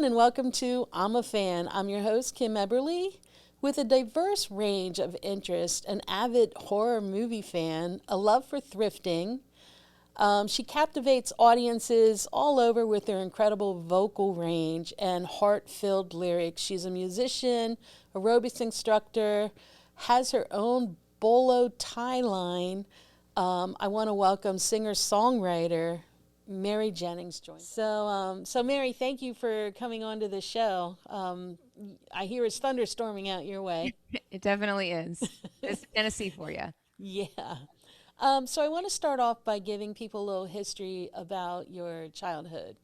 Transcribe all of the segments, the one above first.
everyone, and welcome to I'm a Fan. I'm your host, Kim Eberly. With a diverse range of interests, an avid horror movie fan, a love for thrifting, she captivates audiences all over with her incredible vocal range and heart-filled lyrics. She's a musician, aerobics instructor, has her own bolo tie line. I want to welcome singer-songwriter Mary Jennings joins. So Mary, thank you for coming on to the show. I hear it's thunderstorming out your way. It definitely is. It's Tennessee for you. Yeah. So I want to start off by giving people a little history about your childhood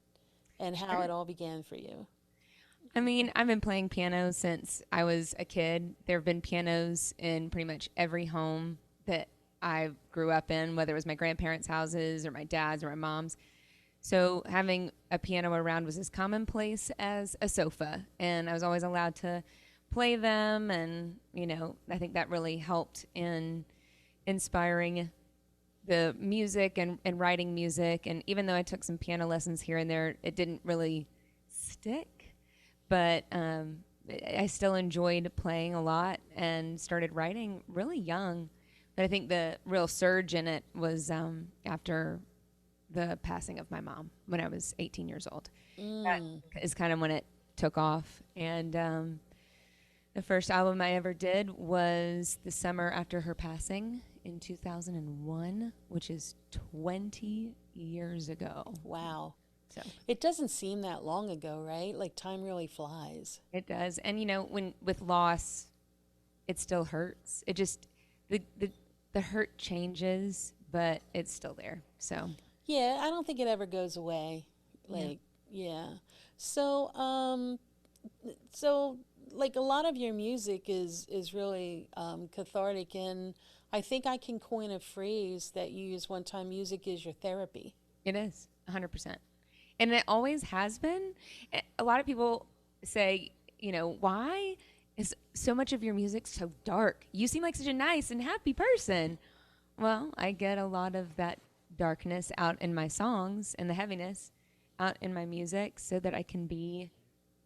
and how Sure. it all began for you. I mean, I've been playing piano since I was a kid. There have been pianos in pretty much every home that I grew up in, whether it was my grandparents' houses or my dad's or my mom's. So having a piano around was as commonplace as a sofa, and I was always allowed to play them. And I think that really helped in inspiring the music and writing music. And even though I took some piano lessons here and there, it didn't really stick. But I still enjoyed playing a lot and started writing really young. But I think the real surge in it was after the passing of my mom when I was 18 years old. That is kind of when it took off. And the first album I ever did was the summer after her passing in 2001, which is 20 years ago. Wow. So It doesn't seem that long ago, right? Like time really flies. it does. And when with loss, it still hurts. It just the hurt changes, but it's still there. So Yeah, I don't think it ever goes away. yeah. Like, yeah. So, like a lot of your music is really cathartic, and I think I can coin a phrase that you used one time: "Music is your therapy." It is 100%. And it always has been. A lot of people say, why is so much of your music so dark? You seem like such a nice and happy person. Well, I get a lot of that darkness out in my songs and the heaviness out in my music so that I can be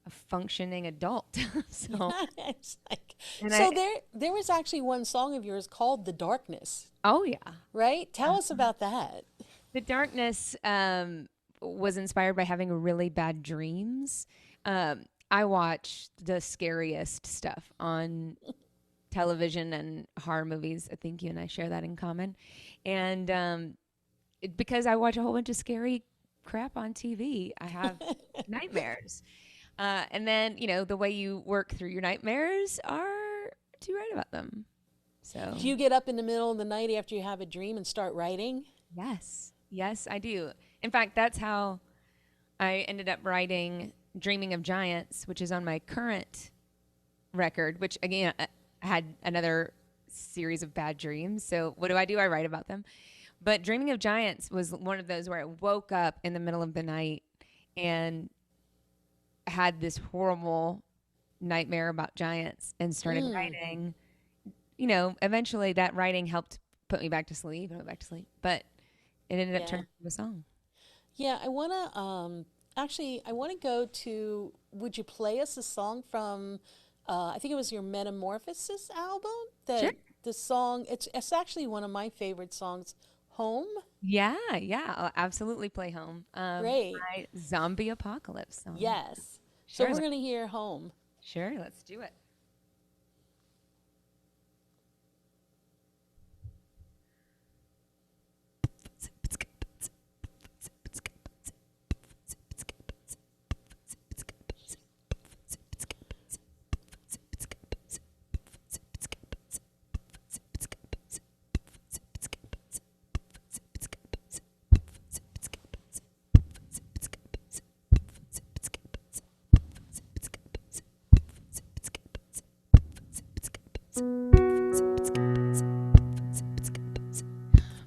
a functioning adult. so, It's like, and so I, there was actually one song of yours called "The Darkness," oh yeah. right? Tell us about that. The darkness was inspired by having really bad dreams. I watch the scariest stuff on television and horror movies. I think you and I share that in common. And because I watch a whole bunch of scary crap on TV, I have nightmares. And then, the way you work through your nightmares are to write about them. So, Do you get up in the middle of the night after you have a dream and start writing? yes. Yes, I do. In fact, that's how I ended up writing Dreaming of Giants, which is on my current record, which again, I had another series of bad dreams. So what do? I write about them. But Dreaming of Giants was one of those where I woke up in the middle of the night and had this horrible nightmare about giants and started Mm, writing. Eventually that writing helped put me back to sleep. I went back to sleep. But it ended up yeah. turning into a song. Yeah, I want to actually I want to go to would you play us a song from I think it was your Metamorphosis album? Sure. The song it's actually one of my favorite songs, Home. Yeah, yeah. I'll absolutely play home. Great. My zombie apocalypse song. Yes. So Sure. we're going to hear Home. Sure, let's do it.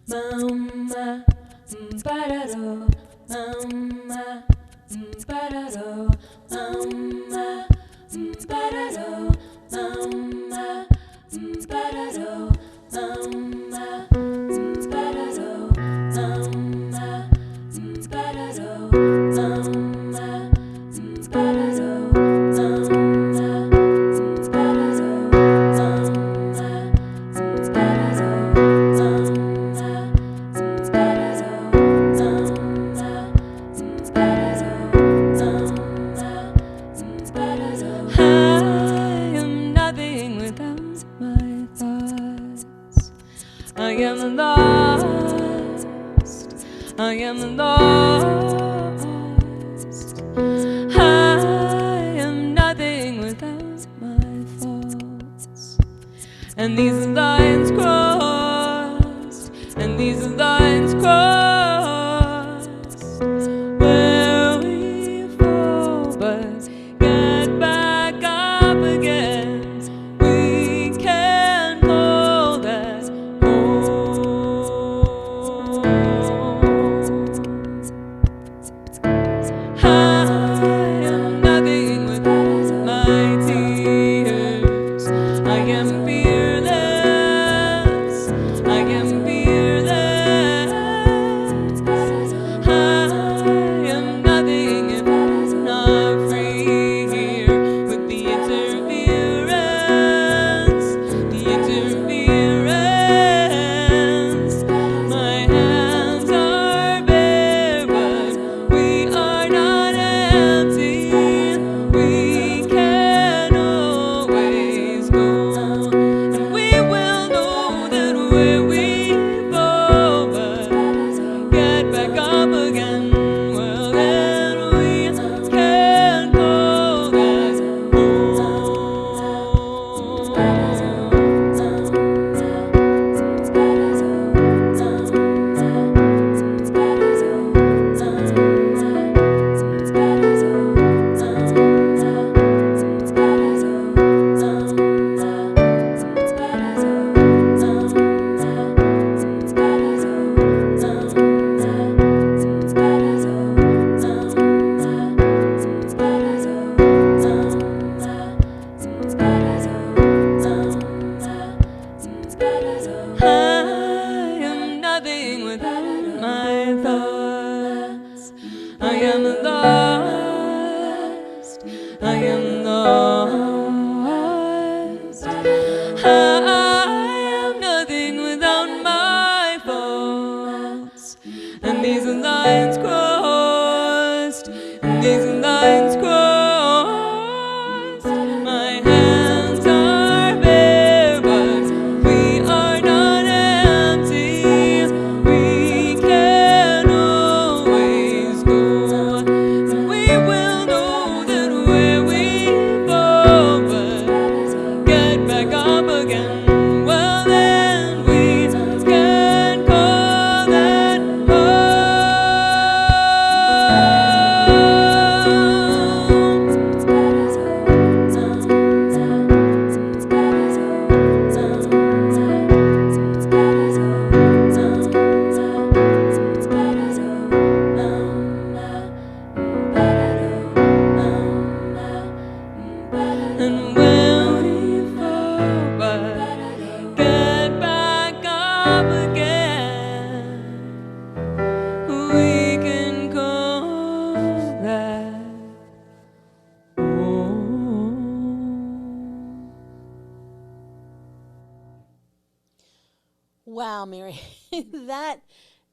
Mama, ba-da-do, mama, ba-da-do, mama, ba-da-do, mama, ba-da-do, mama, ba-da-do, mama, ba-da-do, mama, ba-da-do. am lost. I am lost. I am nothing without my faults. And these lines crossed, and these lines crossed, where we fall but get back up again. We can call that home. I am nothing without my tears. I am fearless. I am fearless. I am nothing if not free here with the interference. The interference. My hands are bare, but we are not empty. We can always go, and we will know that where we fall, but get back up again. Well, then we can call that I am nothing without my thoughts. I am lost. I am lost. I am nothing without my faults. And these lines crossed. And these lines crossed. My hands are bare, but we are not empty. We can always go. And we will know that where we fall, but get back up again. Well, then we can call that and when we fall, but get back up again, we can call that home. Wow, Mary, that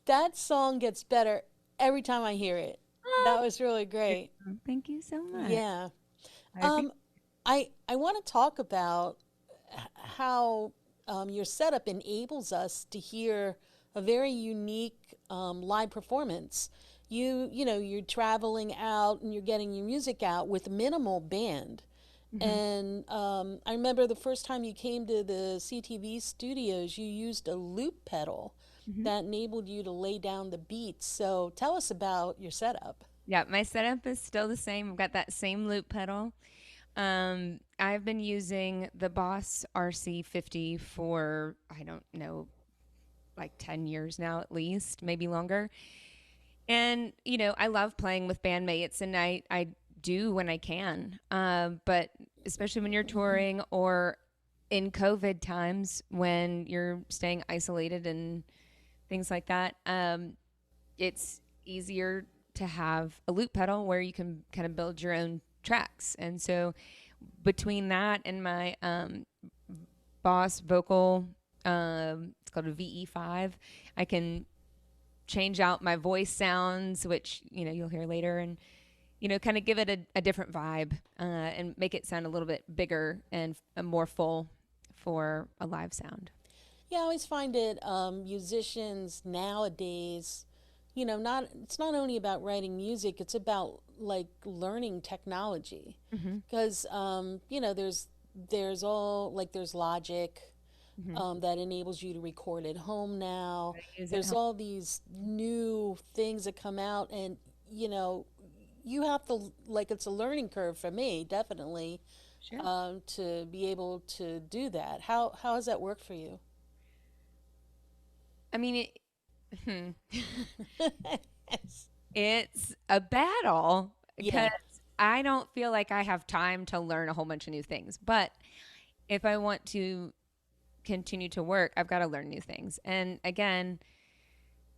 that song gets better every time I hear it. That was really great. Thank you so much. Yeah. I Um, I want to talk about how your setup enables us to hear a very unique live performance. You're traveling out and you're getting your music out with minimal band. Mhm. And I remember the first time you came to the CTV studios, you used a loop pedal Mhm. that enabled you to lay down the beats. So tell us about your setup. Yeah, my setup is still the same. I've got that same loop pedal. I've been using the Boss RC50 for, I don't know, like 10 years now at least, maybe longer. And, I love playing with bandmates, and I do when I can. But especially when you're touring or in COVID times when you're staying isolated and things like that, it's easier to have a loop pedal where you can kind of build your own tracks. And so between that and my Boss vocal, it's called a VE5, I can change out my voice sounds, which you'll hear later, and kind of give it a different vibe, and make it sound a little bit bigger and more full for a live sound. Yeah, I always find it musicians nowadays, not it's not only about writing music, it's about like learning technology. Mm-hmm. Because there's all like there's Logic Mm-hmm. that enables you to record at home now. I use it. There's all these new things that come out, and you know, you have to like it's a learning curve for me, definitely, Sure. to be able to do that. How has that worked for you? I mean, it's a battle Yeah. because I don't feel like I have time to learn a whole bunch of new things. But if I want to continue to work, I've got to learn new things. And again,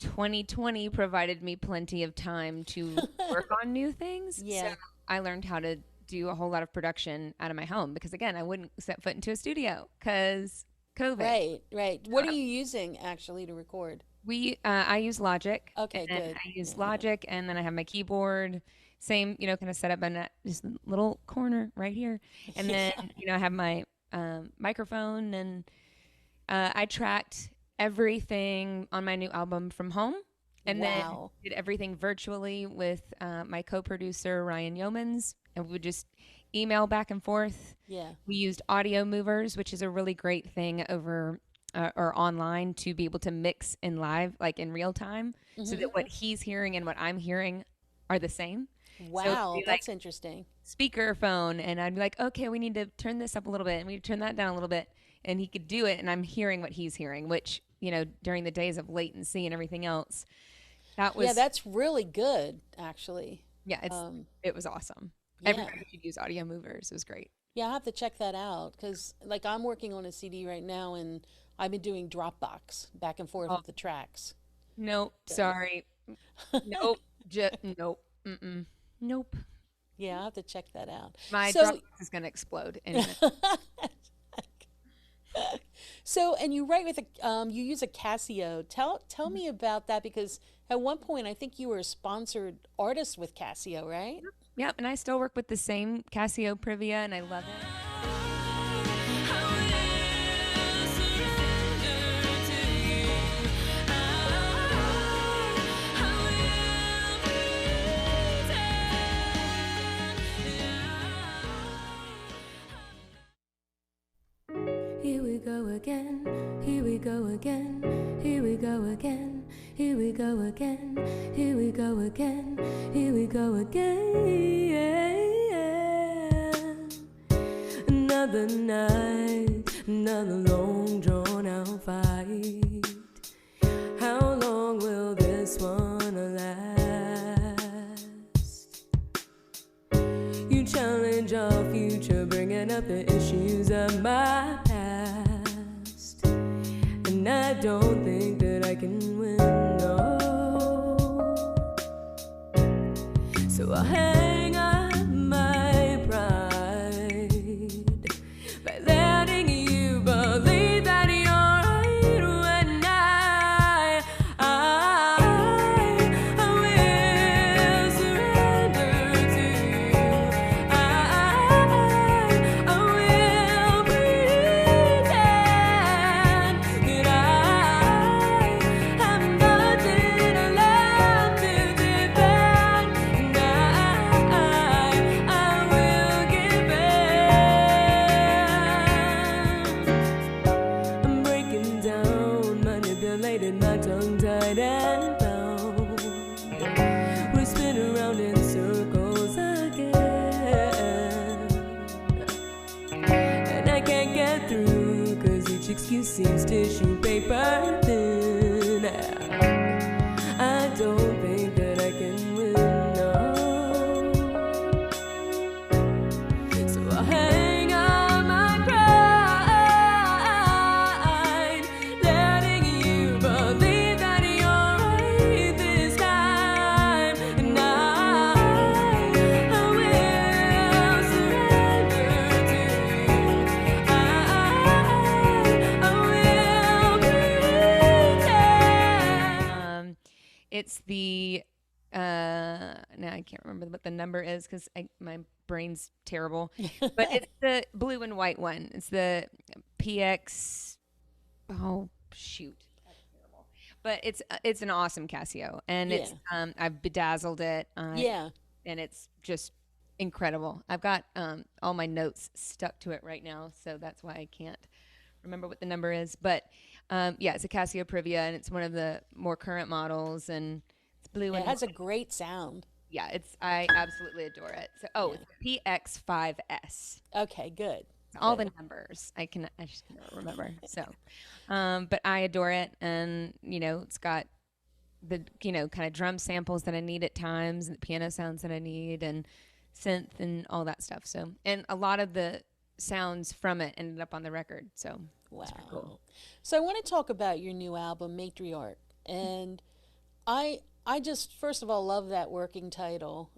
2020 provided me plenty of time to work on new things. So Yeah. I learned how to do a whole lot of production out of my home because, again, I wouldn't set foot into a studio because COVID. Right, right. What are you using actually to record? I use Logic, and Okay, then good. I use Yeah. Logic, and then I have my keyboard, same, kind of set up in this little corner right here, and then Yeah. I have my microphone, and I tracked everything on my new album from home, and then Wow. did everything virtually with my co-producer Ryan Yeomans, and we would just email back and forth. Yeah. We used audio movers, which is a really great thing over or online to be able to mix in live, like in real time, so Hmm. that what he's hearing and what I'm hearing are the same. So it'd Wow, be like that's interesting. speakerphone, and I'd be like, okay, we need to turn this up a little bit, and we turn that down a little bit, and he could do it, and I'm hearing what he's hearing, which during the days of latency and everything else, that Yeah, was that's really good, actually. yeah, Um, it was awesome. yeah. Everybody should use audio movers. It was great. Yeah, I have to check that out because, like, I'm working on a CD right now, and I've been doing Dropbox back and forth Oh, with the tracks. nope, So, sorry, nope, just nope, nope. yeah, I have to check that out. My So, Dropbox is going to explode any minute. and you write with you use a Casio. Tell me about that because at one point I think you were a sponsored artist with Casio, right? Yep, and I still work with the same Casio Privia, and I love it. Here we go again, here we go again, here we go again, here we go again, here we go again, here we go again. Another night, another long drawn out fight. How long will this one last? You challenge our future, bringing up the issues of my past, and I don't think that I can win, no. So I'll hang up my pride by letting you believe that you're right when I will surrender to you. I will pretend that I have nothing left to defend, and I will give in. I'm breaking down, manipulated, my tongue tied and bound. We spin around in circles again, and I can't get through, 'cause each excuse seems tissue paper thin. I don't think that I can win, no. So I'll hang up my pride, letting you believe that you're right this time, and I will surrender to you. I will pretend. It's the now I can't remember what the number is because my brain's terrible, but it's the blue and white one. It's the PX. Oh, shoot. But it's an awesome Casio, and it's I've bedazzled it. Yeah. And it's just incredible. I've got all my notes stuck to it right now, so that's why I can't remember what the number is. But yeah, it's a Casio Privia, and it's one of the more current models, and it's blue. It and has a great sound. yeah, I absolutely adore it. So it's PX5S. Okay, good. All the numbers I just can't remember. So, but I adore it, and it's got the kind of drum samples that I need at times, and the piano sounds that I need, and synth and all that stuff. So, and a lot of the sounds from it ended up on the record. So, Wow. it's pretty cool. So I want to talk about your new album, Matriarch, and I just first of all love that working title.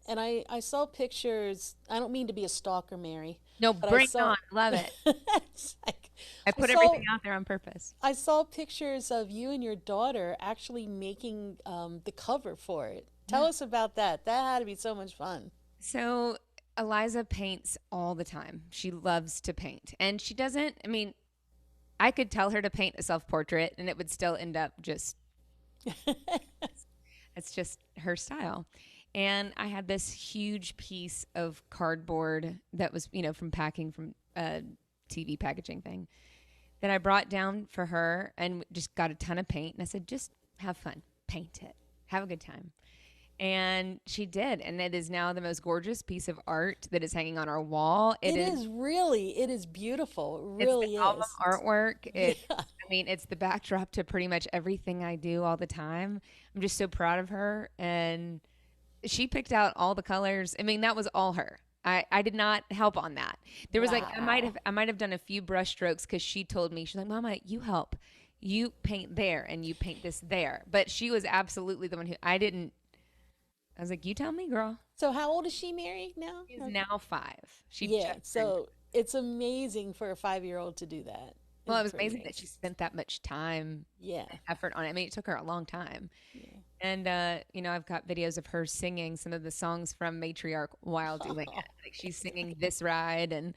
And I saw pictures. I don't mean to be a stalker, Mary. No, but bring it on. Love it. It's like, I put everything out there on purpose. I saw pictures of you and your daughter actually making the cover for it. Tell us about that. That had to be so much fun. So Eliza paints all the time. She loves to paint. And she doesn't, I mean, I could tell her to paint a self-portrait and it would still end up just, it's just her style. And I had this huge piece of cardboard that was, from packing from a TV packaging thing that I brought down for her and just got a ton of paint. And I said, just have fun, paint it, have a good time. And she did. And it is now the most gorgeous piece of art that is hanging on our wall. It is beautiful. It really it's the is. album artwork. I mean, it's the backdrop to pretty much everything I do all the time. I'm just so proud of her. And she picked out all the colors. I mean, that was all her. I did not help on that. There was I might have done a few brush strokes because she told me, she's like, Mama, you help. You paint there and you paint this there. But she was absolutely the one who I was like, you tell me, girl. So how old is she, Mary, now? She's now 5. So it's amazing for a 5-year-old to do that. Well, it was amazing that she spent that much time, and effort on it. I mean, it took her a long time. Yeah. And, I've got videos of her singing some of the songs from Matriarch while doing it. Like she's singing This Ride and,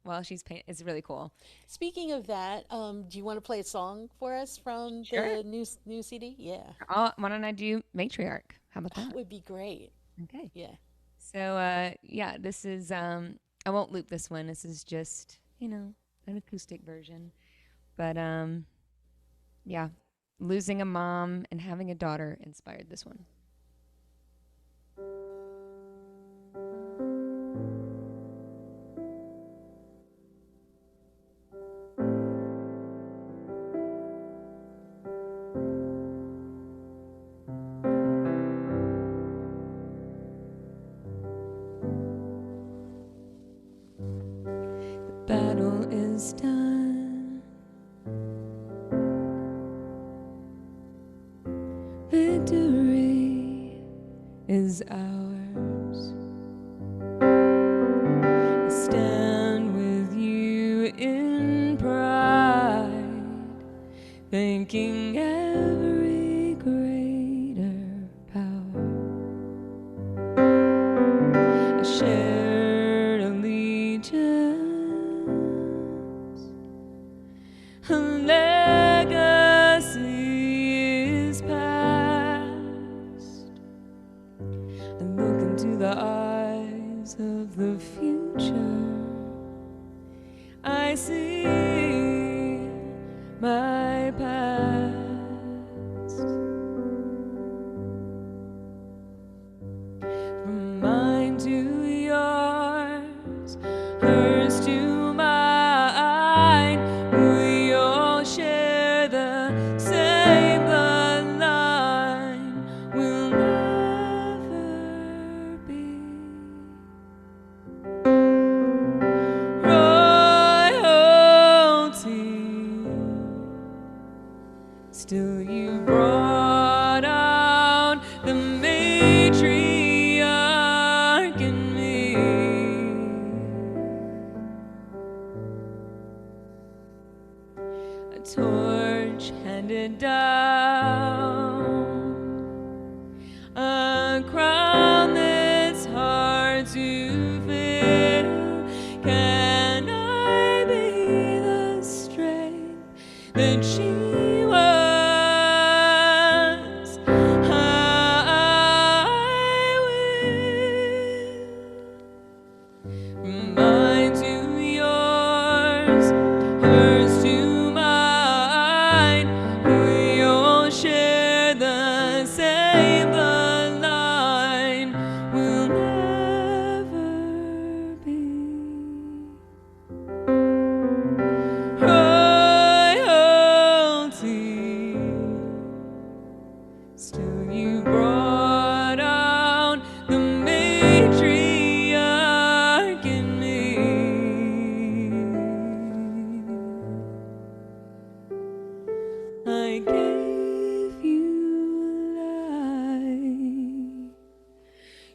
while she's painting. It's really cool. Speaking of that, do you want to play a song for us from the new CD? Yeah. Why don't I do Matriarch? How about that? That would be great. Okay. Yeah. So, this is, I won't loop this one. This is just, an acoustic version. But, losing a mom and having a daughter inspired this one. The battle is done. Victory is ours. I stand with you in pride, thanking every greater power. A shared allegiance, a legacy is past. I look into the eyes of the future. I see my past. From mine to yours, hers to mine, we all share the same bloodline. We'll never be royalty. Still, you brought out the matriarch in me. A torch handed down, a crown that's hard to fill. Can I be the strength that she was. I will. Mine to yours, hers to mine. We'll share the same bloodline. We'll never be royalty. Still, you brought out the matriarch in me. I gave you life.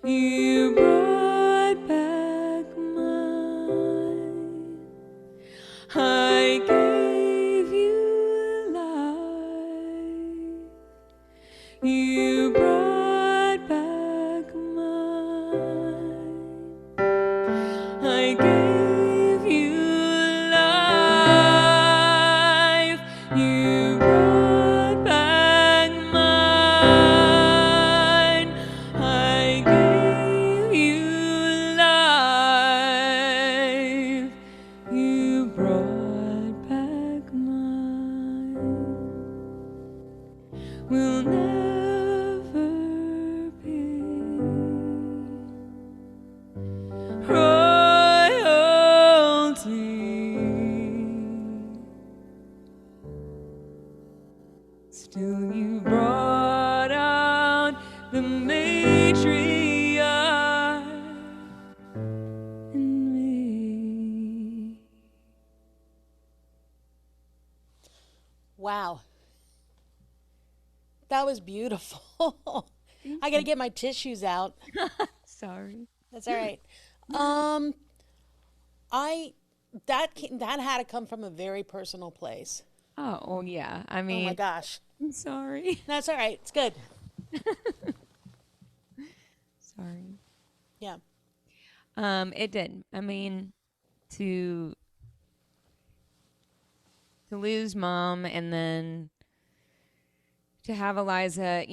You brought back mine. I gave you life. You brought back mine. I gave you life. You brought back mine. I gave you life. You brought back mine. We'll never be royalty. Still, you brought out the matriarch in me. Wow. That was beautiful. I got to get my tissues out. Sorry. That's all right. That had to come from a very personal place. Oh, well, yeah. I Oh mean, my gosh. I'm sorry. That's all right. It's good. Sorry. Yeah. It did. I mean, to lose mom and then to have Eliza,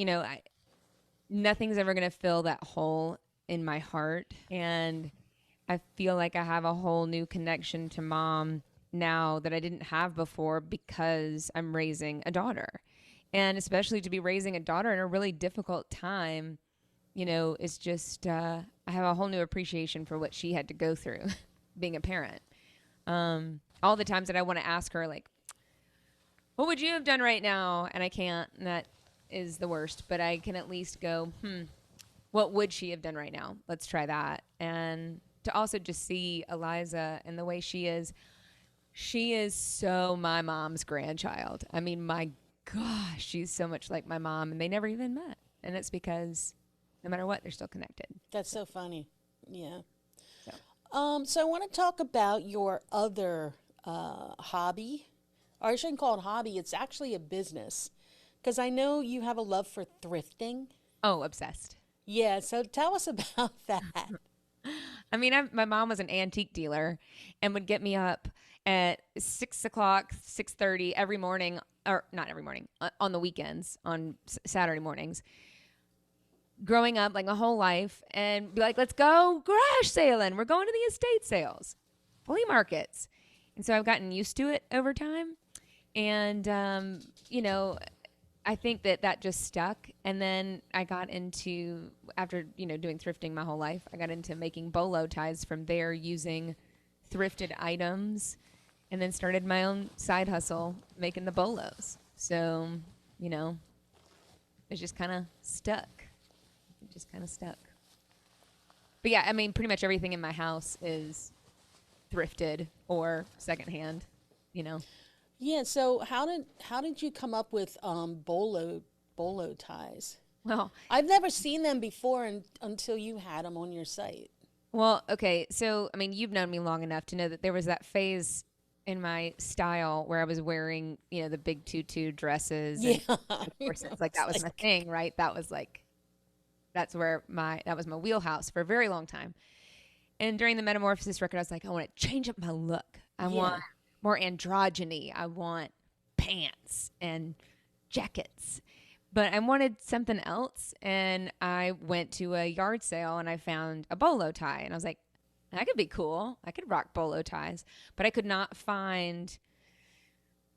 nothing's ever going to fill that hole in my heart. And I feel like I have a whole new connection to mom now that I didn't have before because I'm raising a daughter. And especially to be raising a daughter in a really difficult time, it's just, I have a whole new appreciation for what she had to go through being a parent. All the times that I want to ask her, like, what would you have done right now? And I can't, and that is the worst. But I can at least go, what would she have done right now? Let's try that. And to also just see Eliza and the way she is so my mom's grandchild. I mean, my gosh, she's so much like my mom, and they never even met. And it's because no matter what, they're still connected. That's so funny. Yeah. So. So I want to talk about your other hobby. Or I shouldn't call it hobby. It's actually a business. Because I know you have a love for thrifting. Oh, obsessed. Yeah, so tell us about that. I mean, my mom was an antique dealer and would get me up at 6 o'clock, 6:30 every morning, or not every morning, on the weekends, on Saturday mornings. Growing up, like my whole life, and be like, let's go garage sailing. We're going to the estate sales, flea markets. And so I've gotten used to it over time. And, I think that just stuck. And then I got into, after, doing thrifting my whole life, I got into making bolo ties from there using thrifted items, and then started my own side hustle making the bolos. So, it's just kind of stuck. But yeah, I mean, pretty much everything in my house is thrifted or secondhand, Yeah, so how did you come up with bolo ties? Well, I've never seen them before until you had them on your site. Well, okay. So, I mean, you've known me long enough to know that there was that phase in my style where I was wearing, the big tutu dresses. Yeah. And of course, it's like that was my thing, right? That was that was my wheelhouse for a very long time. And during the Metamorphosis record, I was like, I want to change up my look. I want more androgyny. I want pants and jackets. But I wanted something else, and I went to a yard sale and I found a bolo tie, and I was like, that could be cool. I could rock bolo ties, but I could not find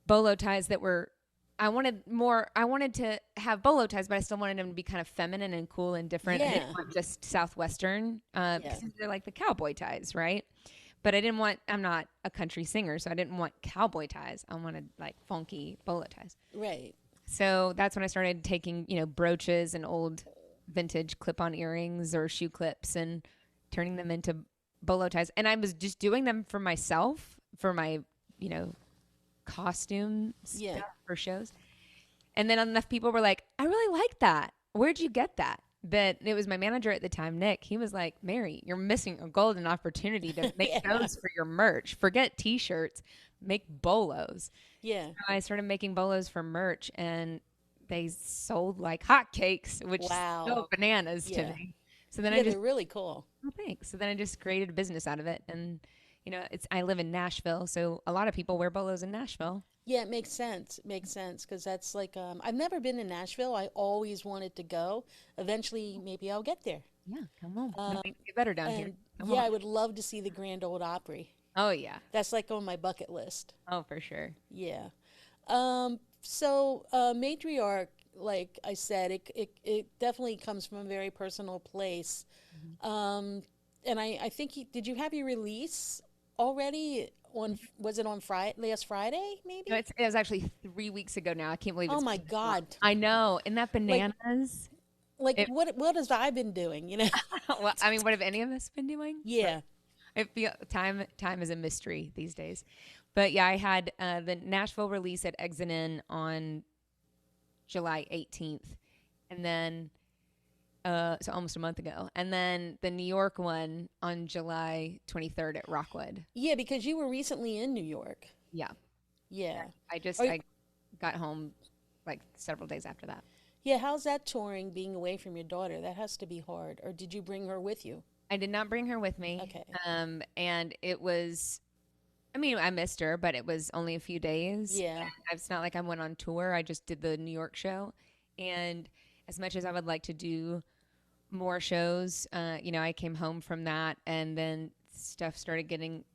bolo ties that were. I wanted to have bolo ties, but I still wanted them to be kind of feminine and cool and different. I Yeah. didn't want just Southwestern, because they're like the cowboy ties, right? But I didn't want. I'm not a country singer, so I didn't want cowboy ties. I wanted like funky bolo ties. Right. So that's when I started taking, brooches and old vintage clip-on earrings or shoe clips and turning them into bolo ties. And I was just doing them for myself, for my, costume stuff for shows. And then enough people were like, I really like that. Where'd you get that? But it was my manager at the time, Nick. He was like, Mary, you're missing a golden opportunity to make those for your merch. Forget T-shirts, make bolos. Yeah. I started making bolos for merch, and they sold like hotcakes, which is so bananas to me. So then they're really cool. Oh, thanks. So then I just created a business out of it, and I live in Nashville, so a lot of people wear bolos in Nashville. Yeah, it makes sense. It makes sense because that's like I've never been to Nashville. I always wanted to go. Eventually, maybe I'll get there. Yeah, come on. Things get better down here. Come on. I would love to see the Grand Ole Opry. Oh yeah, that's like on my bucket list. Oh, for sure. Yeah. So matriarch, like I said, it definitely comes from a very personal place. And I think did you have your release already? Was it on last Friday, maybe? No, it was actually 3 weeks ago now. I can't believe it's my God. I know. Isn't that bananas? What have I been doing, Well, I mean, what have any of us been doing? Yeah. It feel time is a mystery these days. But yeah, I had the Nashville release at Exit In on July 18th. And then so almost a month ago. And then the New York one on July 23rd at Rockwood. Yeah, because you were recently in New York. Yeah. Yeah. I got home like several days after that. Yeah, how's that touring, being away from your daughter? That has to be hard. Or did you bring her with you? I did not bring her with me. Okay. And it was, I missed her, but it was only a few days. Yeah. It's not like I went on tour. I just did the New York show. And as much as I would like to do more shows, I came home from that, and then stuff started getting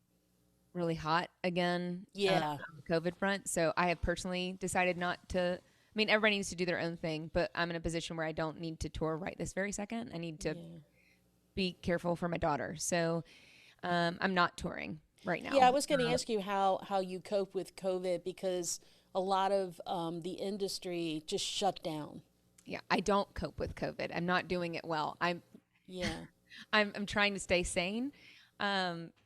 really hot again. Yeah. On the COVID front. So I have personally decided not to. Everybody needs to do their own thing, but I'm in a position where I don't need to tour right this very second. I need to be careful for my daughter. So I'm not touring right now. Yeah, I was going to ask you how you cope with COVID, because a lot of the industry just shut down. Yeah, I don't cope with COVID. I'm not doing it well. I'm trying to stay sane. But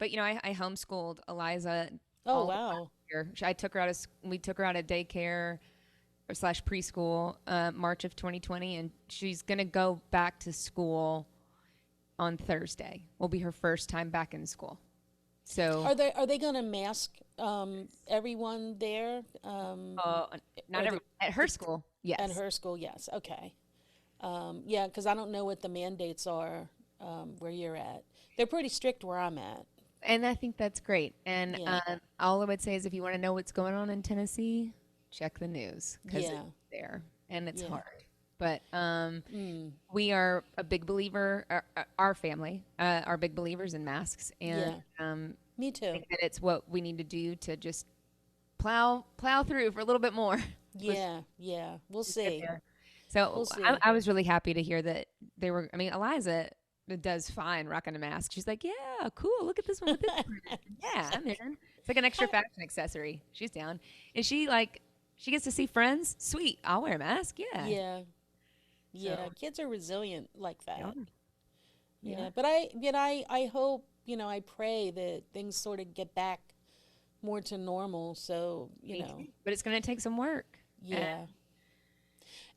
I homeschooled Eliza. Oh wow! We took her out of daycare / preschool March of 2020, and she's gonna go back to school on Thursday. Will be her first time back in school. So are they gonna mask everyone there? Not everyone at her school. Yes. At her school, yes. Okay. Yeah, because I don't know what the mandates are where you're at. They're pretty strict where I'm at. And I think that's great. And all I would say is, if you want to know what's going on in Tennessee, check the news, because it's there and it's hard. But we are a big believer, our family are big believers in masks. And me too. I think that it's what we need to do to just plow through for a little bit more. Yeah, we'll see. So we'll see. I was really happy to hear that they were. Eliza does fine rocking a mask. She's like, yeah, cool. Look at this one with this one. Yeah, I'm in. It's like an extra fashion accessory. She's down, and she gets to see friends. Sweet, I'll wear a mask. Yeah. Yeah. Kids are resilient like that. Yeah. But I hope, I pray that things sort of get back more to normal. So but it's going to take some work. Yeah.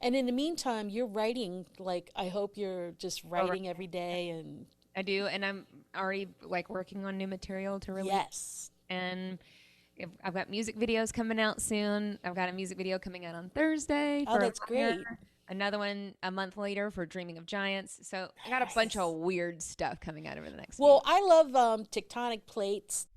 And in the meantime, you're writing. Like, I hope you're just writing every day. And I do, and I'm already working on new material to release. Yes. And I've got music videos coming out soon. I've got a music video coming out on Thursday. Oh, that's great. Another one a month later for Dreaming of Giants. So I got a bunch of weird stuff coming out over the next Well, I love tectonic plates.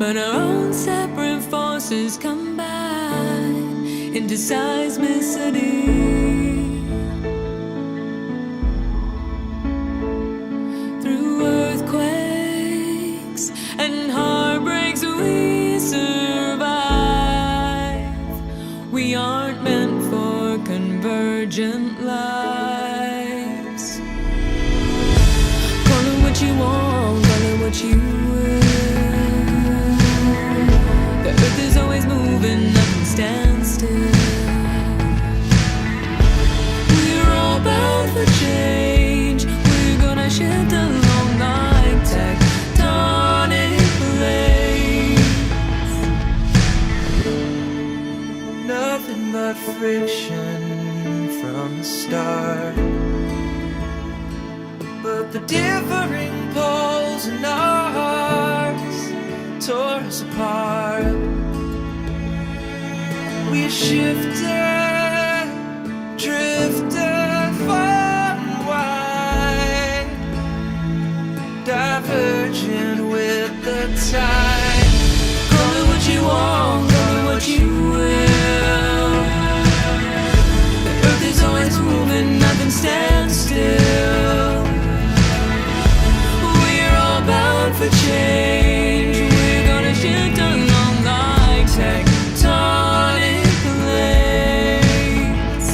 when our own separate forces combine into seismicity. Through earthquakes and heartbreaks we survive. We aren't meant for convergent lives. Call it what you want, call it what you will. The earth is always moving, nothing stands still. We're all bound for change. We're gonna shift along like tectonic plates. Nothing but friction from the start, but the differing poles in our hearts tore us apart. We shifted, drifted far and wide, divergent with the tide. Call it what you want, call it what you will. The earth is always moving, nothing stands still. We're all bound for change. We're gonna shift along like tectonic plates.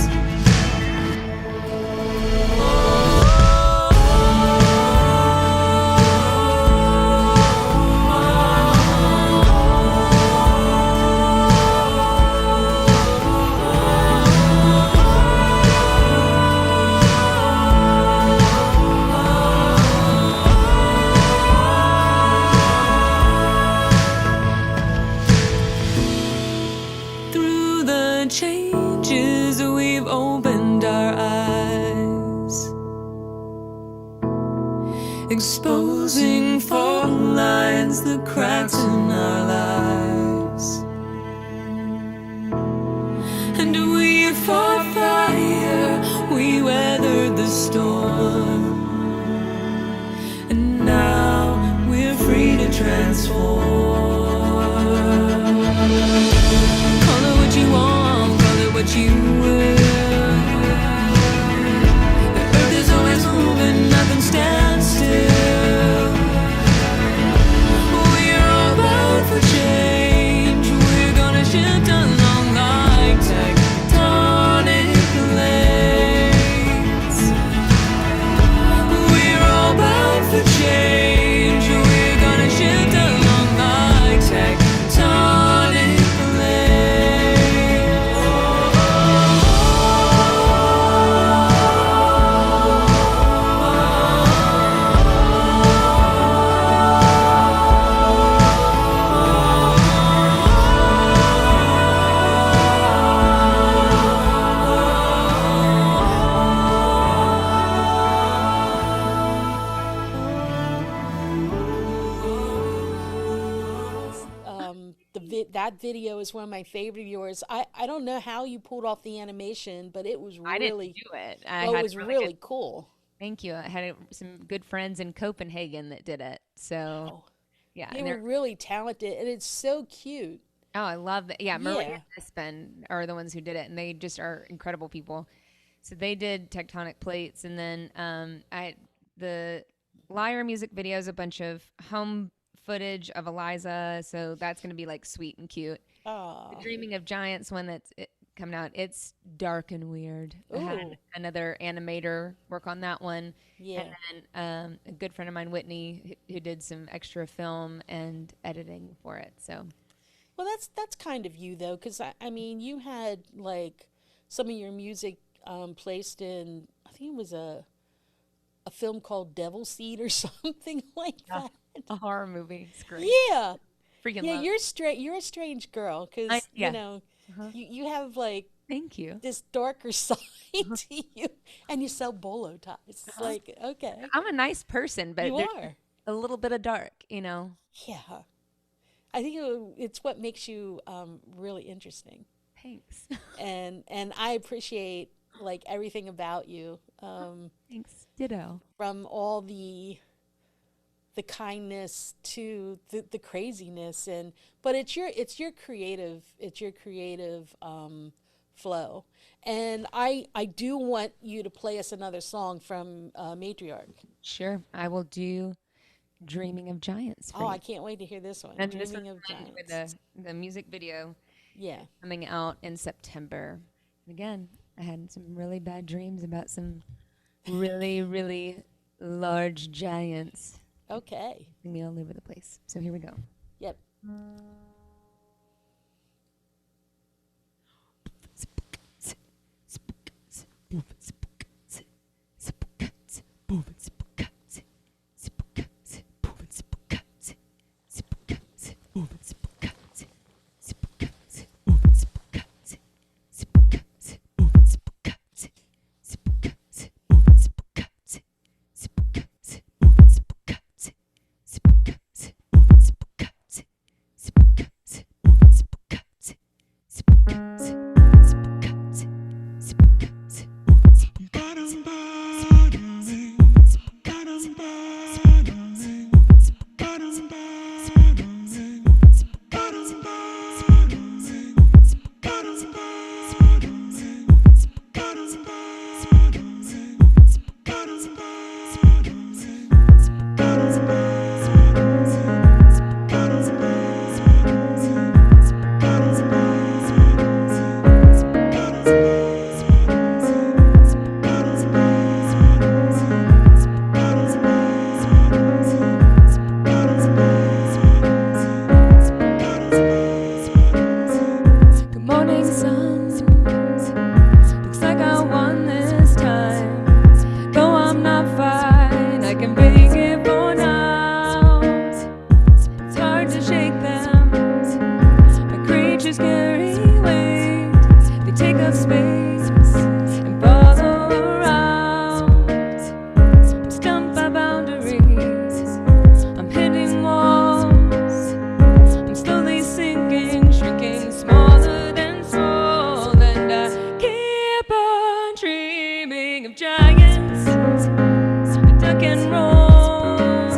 Through the changes, we've opened our eyes, exposing fault lines, the cracks in our lives. And we fought fire, we weathered the storm, and now we're free to transform. Call it what you want, call it what you will. The earth is always moving, nothing stands still. We're all bound for change. We're gonna shift along like tectonic plates. We're all bound for change. We're gonna shift along like tectonic That video is one of my favorite of yours. I don't know how you pulled off the animation, but it was I didn't really, do it. well, it was really cool. Thank you. I had some good friends in Copenhagen that did it. So, Oh, yeah. they And were they're, really talented, and it's so cute. oh, I love that. Yeah. Maria Yeah. and Espen are the ones who did it, and they just are incredible people. So they did Tectonic Plates, and then the Liar music video is a bunch of home footage of Eliza. So that's going to be like sweet and cute. The Oh, Dreaming of Giants one that's coming out, it's dark and weird. I ooh, had another animator work on that one. yeah. And then a good friend of mine, Whitney, who did some extra film and editing for it. So Well, that's kind of you though, because I mean, you had like some of your music placed in, I think it was a film called Devil Seed or something like that. a horror movie. It's great. Yeah, Freaking yeah. love. You're a strange girl because Yeah. you know you have like Thank you. this darker side to you, and you sell bolo ties. It's like okay, I'm a nice person, but you there's are. a little bit of dark, you know. Yeah, I think it's what makes you really interesting, Thanks. and I appreciate like everything about you. Thanks. Ditto. From all the the kindness to the craziness, but it's your creative flow. And I do want you to play us another song from Matriarch. Sure, I will do Dreaming of Giants for Oh, you. I can't wait to hear this one. And this Dreaming is of with Giants. the music video Yeah. coming out in September. And again, I had some really bad dreams about some really, really large giants Okay. me all over the place. So here we go. Yep. Good morning, sun. Looks like I won this time. Though I'm not fine, I can make it for now. It's hard to shake them. My creatures carry weight. They take up space and follow around. I'm stumped by boundaries. I'm hitting walls. I'm slowly sinking, shrinking, smaller than small, and I keep on dreaming of giants. I duck and roll,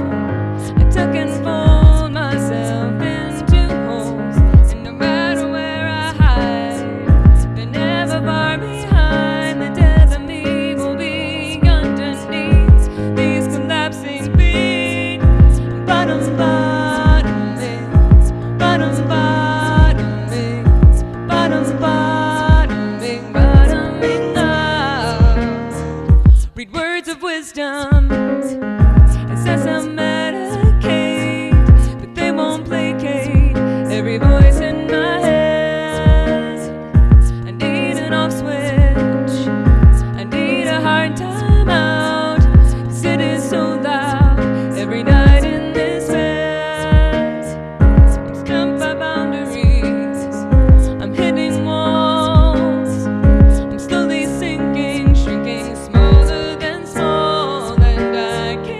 I duck and fold myself into holes, and no matter where I hide, they're never far behind. The death of me will be underneath these collapsing feet. Bottom, bottoming, bottoming, bottoming out. Read words of wisdom, it says I'm medicate, but they won't placate every voice in my head. I need an off switch, I need a hard time out, 'cause it is so loud every night in this bed. I'm stumped by boundaries, I'm hitting walls, I'm slowly sinking, shrinking, smaller than small, and I can't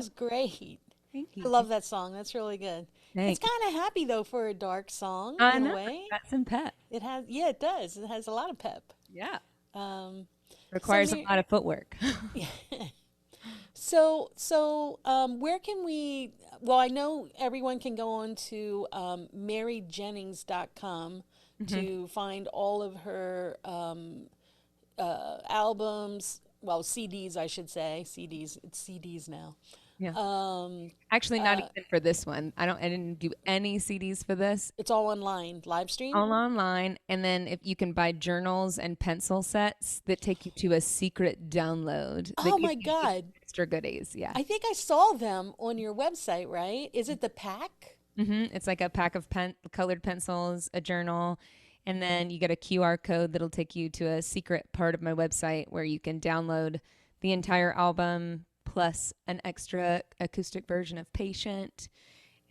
was great. Thank you. I love that song. That's really good. Thank It's kind of happy though for a dark song I in know. a way. Got some pep. It has, yeah, it does. It has a lot of pep. Yeah. Um, Requires Mary- a lot of footwork. where can we? Well, I know everyone can go on to maryjennings.com to find all of her albums. Well, CDs, I should say. CDs. It's CDs now. Yeah. Um, Actually, not even for this one. I didn't do any CDs for this. it's all online, live stream. All online, and then if you can buy journals and pencil sets that take you to a secret download. that Oh gives my you God. Extra goodies, yeah. I think I saw them on your website, right? Is it the pack? It's like a pack of colored pencils, a journal, and then you get a QR code that'll take you to a secret part of my website where you can download the entire album plus an extra acoustic version of Patient,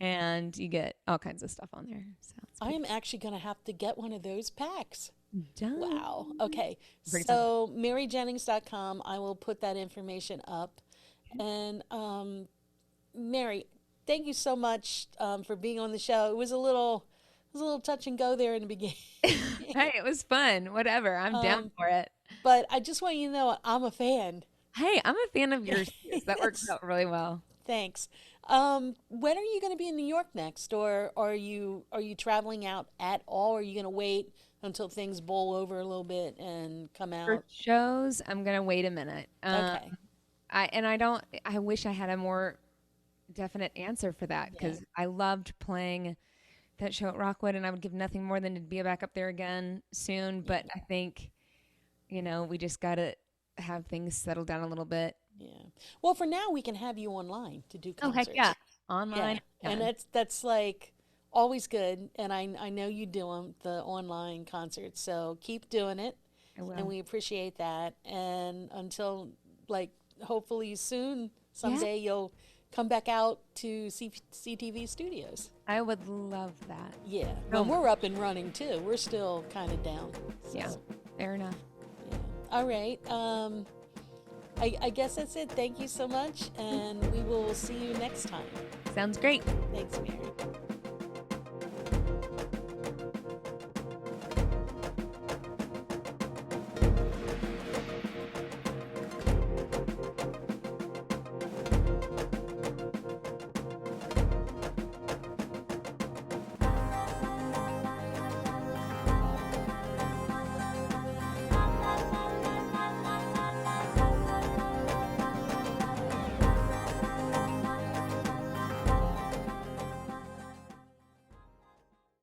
and you get all kinds of stuff on there. So I am actually going to have to get one of those packs. done. Wow. Okay. Pretty So maryjennings.com, I will put that information up. And Mary, thank you so much for being on the show. It was a little touch and go there in the beginning. Hey, it was fun. Whatever. I'm down for it. But I just want you to know I'm a fan. Hey, I'm a fan of yours too. So that works out really well. Thanks. When are you going to be in New York next, or are you traveling out at all? Or are you going to wait until things bowl over a little bit and come out? For shows, I'm gonna wait a minute. Okay. I wish I had a more definite answer for that because I loved playing that show at Rockwood, and I would give nothing more than to be back up there again soon. But I think, we just gotta have things settle down a little bit. Yeah. Well, for now, we can have you online to do Oh concerts. heck yeah, online. Yeah. And that's like always good. And I know you do them, the online concerts. So keep doing it. I will. And we appreciate that. And until hopefully soon, someday you'll come back out to CTV Studios. I would love that. Yeah. Well, we're up and running too. We're still kind of down. So, Yeah, fair enough. yeah. All right. I guess that's it. Thank you so much. And we will see you next time. Sounds great. Thanks, Mary.